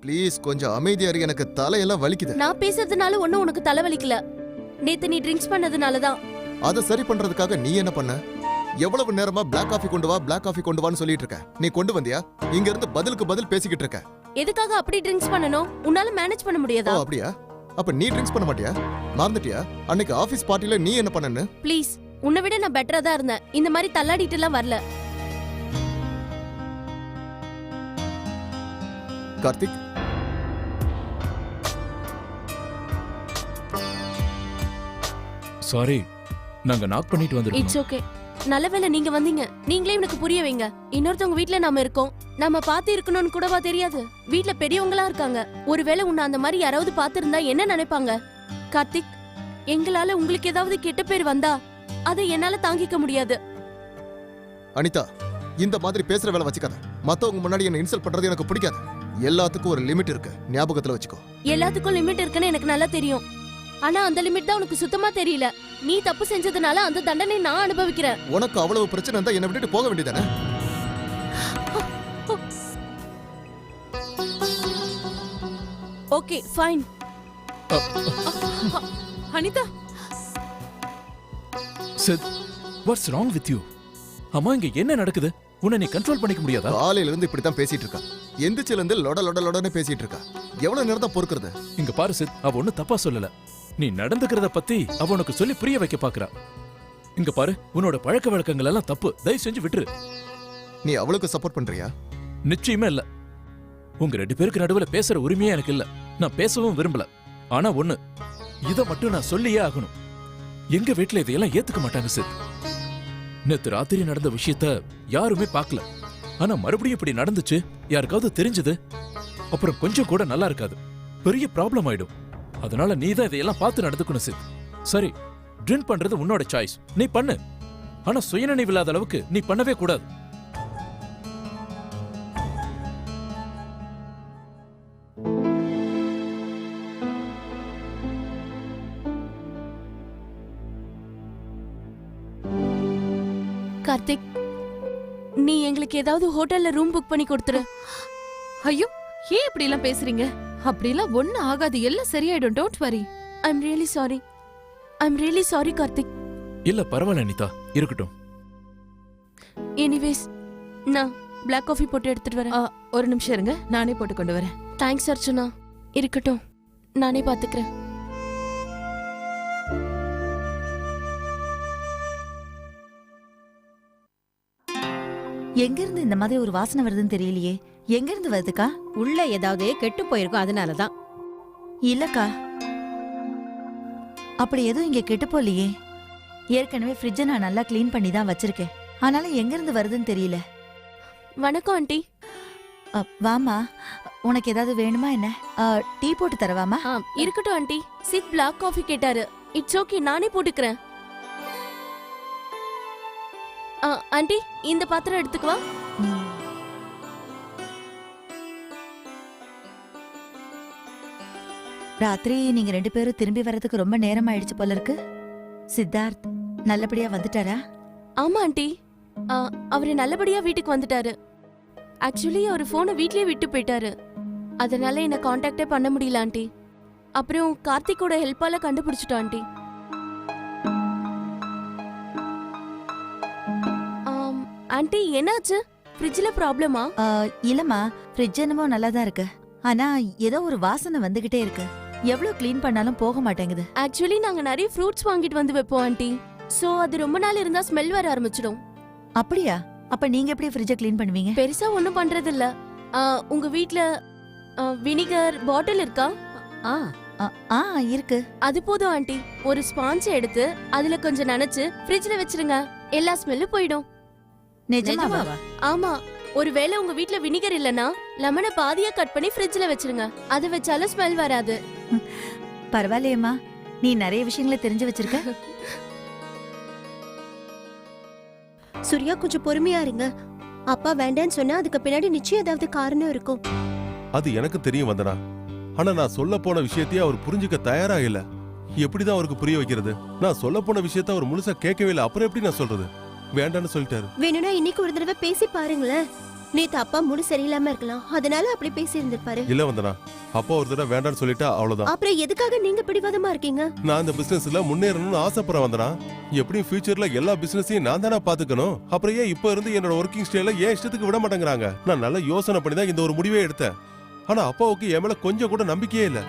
Please கொஞ்சம் அமைதியா இரு, எனக்கு தலையெல்லாம் வலிக்குது. நான் பேசுறதுனால ஒண்ணும் உனக்கு தலை வலிக்கல. நேத்து நீ ட்ரிங்க்ஸ் பண்ணதுனாலதான். அதை சரி பண்றதுக்காக நீ என்ன பண்ண? எவ்வளவு நேரமா பிளாக் காஃபி கொண்டு வா, பிளாக் காஃபி கொண்டு வான்னு சொல்லிட்டு இருக்க. நீ கொண்டு வந்தியா? இங்க இருந்து பதிலுக்கு பதில் பேசிக்கிட்டு இருக்க. எதுக்காக அப்படி ட்ரிங்க்ஸ் பண்ணனும்? உன்னால மேனேஜ் பண்ண முடியாதா? அப்படியா? அப்ப நீ ட்ரிங்க்ஸ் பண்ண மாட்டியா? மறந்துட்டியா அன்னைக்கு ஆபீஸ் பார்ட்டில நீ என்ன பண்ணன்னு? ப்ளீஸ், உன்னை விட நான் பெட்டரா தான் இருந்தேன். இந்த மாதிரி தள்ளாடிட்டு எல்லாம் வரல. கார்த்திக், சாரி, நாங்க நாக் பண்ணிட்டு வந்திருக்கோம். It's okay. நல்ல வேளை நீங்க வந்தீங்க. நீங்களே எனக்கு புரிய வைங்க. இன்னொருத்தவங்க வீட்ல நாம இருக்கோம். நாம பாத்து இருக்கணும்னு கூடவா தெரியாது? வீட்ல பெரியவங்களா இருக்காங்க. ஒருவேளை உன்னை அந்த மாதிரி யாராவது பாத்திருந்தா என்ன நினைப்பாங்க? கார்த்திக், எங்களால உங்களுக்கு ஏதாவது கெட்ட பேர் வந்தா அதை என்னால தாங்கிக்க முடியாது. அனிதா, இந்த மாதிரி பேசுற வேலை வச்சுக்காத. மத்தவங்க முன்னாடி என்ன இன்சல்ட் பண்றது எனக்கு பிடிக்காது. எல்லாத்துக்கும் ஒரு லிமிட் இருக்கு, ஞாபகத்துல வச்சுக்கோ. எல்லாத்துக்கும் லிமிட் இருக்குன்னு எனக்கு நல்லா தெரியும். ஆனா அந்த லிமிட் தான் உனக்கு சுத்தமா தெரியல. நீ தப்பு செஞ்சதுனால அந்த தண்டனை நான் அனுபவிக்கிறேன். உனக்கு அவ்வளவு பிரச்சனை இருந்தா என்ன விட்டுட்டு போக வேண்டியதானே? Okay fine. Anita, Sid, what's wrong with you? அம்மா, இங்க என்ன நடக்குது? உன்னை நீ கண்ட்ரோல் பண்ணிக்க முடியாதா? காலையில இருந்து இப்படித்தான் பேசிட்டு இருக்கா. எந்திரிச்சில இருந்து லொட லொட லொடன்னு பேசிட்டு இருக்கா. எவ்வளவு நேரம் தான் பொறுக்கிறது? இங்க பாரு சித், அவ ஒண்ணு தப்பா சொல்லல. நீ நடந்துக்கிறத பத்தி அவ உனக்கு சொல்லி புரிய வைக்க பாக்குறா. இங்க பாரு, உன்னோட பழக்க வழக்கங்கள் எல்லாம் தப்பு. தயவு செஞ்சு விட்டுரு. நீ அவளுக்கு சப்போர்ட் பண்றியா? நிச்சயமே இல்ல. உங்க ரெண்டு பேருக்கு நடுவுல பேசுற உரிமையே எனக்கு இல்ல. நான் பேசவும் விரும்பல. ஆனா ஒண்ணு, இத மட்டும் நான் சொல்லியே ஆகணும். எங்க வீட்டுல இதையெல்லாம் ஏத்துக்க மாட்டாங்க சித். நேத்து ராத்திரி நடந்த விஷயத்த யாருமே பார்க்கல. ஆனா மறுபடியும் இப்படி நடந்துச்சு, யாருக்காவது தெரிஞ்சது, அப்புறம் கொஞ்சம் கூட நல்லா இருக்காது. பெரிய ப்ராப்ளம் ஆயிடும். அதனால நீ தான் இதையெல்லாம் பார்த்து நடந்துக்கணும் சித். சரி, ட்ரிங்க் பண்றது உன்னோட சாய்ஸ், நீ பண்ணு. ஆனா சுயநினைவு இல்லாத அளவுக்கு நீ பண்ணவே கூடாது. கார்த்திக், நீ எங்களுக்கு ஏதாவது ஹோட்டல்ல ரூம் புக் பண்ணி கொடுத்துரு. ஐயோ, ஏன் இப்படி எல்லாம் பேசுறீங்க? அப்படி எல்லாம் ஒண்ணு ஆகாது, எல்லாம் சரியாயிடும். Don't worry. I'm really sorry. I'm really sorry Karthik. இல்ல பரவாயில்ல அனிதா, இருக்கட்டும். எனிவேஸ், நான் பிளாக் காஃபி போட்டு எடுத்துட்டு வரேன். ஒரு நிமிஷம் இருங்க, நானே போட்டு கொண்டு வரேன். தேங்க்ஸ் அர்ச்சனா. இருக்கட்டும், நானே பாத்துக்கிறேன். எங்க இருந்து இந்த மாதிரி ஒரு வாசனை வருதுன்னு தெரியலையே. எங்க இருந்து வருதுக்கா? உள்ள ஏதாவது கெட்டு போயிருக்கும், அதனாலதான். இல்லக்கா, அப்படி எதுவும் இங்க கெட்டு போலையே. ஏற்கனவே ஃப்ரிட்ஜை நான் நல்லா கிளீன் பண்ணி தான் வச்சிருக்கேன். ஆனாலும் எங்க இருந்து வருதுன்னு தெரியல. வணக்கம் ஆண்டி. வாமா, உனக்கு ஏதாவது வேணுமா என்ன? டீ போட்டு தரவாமா? இருக்கட்டும் ஆண்டி. சித் பிளாக் காஃபி கேட்டாரு. இட்ஸ் ஓகே, நானே போட்டுக்கிறேன். ஆண்டி, இந்த பாத்திரம் எடுத்துக்குவா. ராத்திரி நீங்க ரெண்டு பேரும் திரும்பி வர்றதுக்கு ரொம்ப நேரம் ஆயிடுச்சு போல இருக்கு. சித்தார்த் நல்லபடியா வந்துட்டாரா? ஆமா ஆண்டி, அவரு நல்லபடியா வீட்டுக்கு வந்துட்டாரு. ஆக்சுவலி அவர் போனை வீட்லயே விட்டு போயிட்டாரு. அதனால என்ன கான்டாக்டே பண்ண முடியல ஆண்டி. அப்புறம் கார்த்திகோட ஹெல்ப்பால கண்டுபிடிச்சிட்டோம் ஆண்டி. ஆண்டி, என்னாச்சு? ஃப்ரிட்ஜ்ல ப்ராப்ளமா? இல்லம்மா, ஃப்ரிட்ஜ் என்னமோ நல்லா தான் இருக்கு. ஆனா ஏதோ ஒரு வாசனை வந்துகிட்டே இருக்கு. எவ்வளவு க்ளீன் பண்ணாலும் போக மாட்டேங்குது. ஆக்சுவலி நாங்க நிறைய ஃப்ரூட்ஸ் வாங்கிட்டு வந்து வைப்போம் ஆண்டி. சோ அது ரொம்ப நாள் இருந்தா ஸ்மெல் வர ஆரம்பிச்சிடும். அப்படியா? அப்ப நீங்க எப்படி ஃப்ரிட்ஜை க்ளீன் பண்ணுவீங்க? பெருசா ஒண்ணும் பண்றது இல்ல. உங்க வீட்ல வினிகர் பாட்டில் இருக்கா? இருக்கு. அது போதும் ஆண்டி. ஒரு ஸ்பாஞ்ச் எடுத்து அதுல கொஞ்சம் நனைச்சு ஃப்ரிட்ஜ்ல வச்சிருங்க. எல்லா ஸ்மெல்லும் போயிடும். நிஜமாவா? ஆமா. ஒருவேளை உங்க வீட்ல வினிகர் இல்லனா லெமனை பாதியா கட் பண்ணி ஃப்ரிட்ஜ்ல வச்சிருங்க. அது வச்சாலும் ஸ்மெல் வராது. பரவாயில்லையேம்மா, நீ நிறைய விஷயங்களை தெரிஞ்சு வச்சிருக்க. சூர்யா, கொஞ்சம் பொறுமையா இருங்க. அப்பா வேண்டான்னு சொன்னா அதுக்கு பின்னாடி நிச்சயம் ஏதாவது காரணம் இருக்கும். அது எனக்கு தெரியும் வந்தனா. ஆனா நான் சொல்ல போன விஷயத்தையே அவர் புரிஞ்சுக்க தயாரா இல்ல. எப்படிதான் அவருக்கு புரிய வைக்கிறது? நான் சொல்ல போன விஷயத்த அவர் முழுசா கேட்கவே இல்லை. அப்புறம் எப்படி நான் சொல்றது? வேண்டான்னு சொல்லிட்டாரு. வேணும்னா இன்னைக்கு ஒரு தடவை பேசி பாருங்களேன். நேத்து அப்பா மூடு சரியில்லாம இருக்கலாம், அதனால அப்படி பேசி இருந்திருப்பாரு. இல்ல வந்தனா, அப்பா ஒரு தடவை வேண்டான்னு சொல்லிட்டா அவ்வளவுதான். அப்புறம் எதுக்காக நீங்க பிடிவாதமா இருக்கீங்க? நான் இந்த பிசினஸ்ல முன்னேறணும்னு ஆசைப்படுறேன் வந்தனா. எப்படியும் ஃபியூச்சர்ல எல்லா பிசினஸையும் நான் தானே பாத்துக்கணும். அப்புறம் ஏன் இப்ப இருந்து என்னோட ஒர்க்கிங் ஸ்டைல ஏன் இஷ்டத்துக்கு விட மாட்டேங்கிறாங்க? நான் நல்லா யோசனை பண்ணி தான் இந்த ஒரு முடிவே எடுத்தேன். ஆனா அப்பாவுக்கு என் மேல கொஞ்சம் கூட நம்பிக்கையே இல்ல.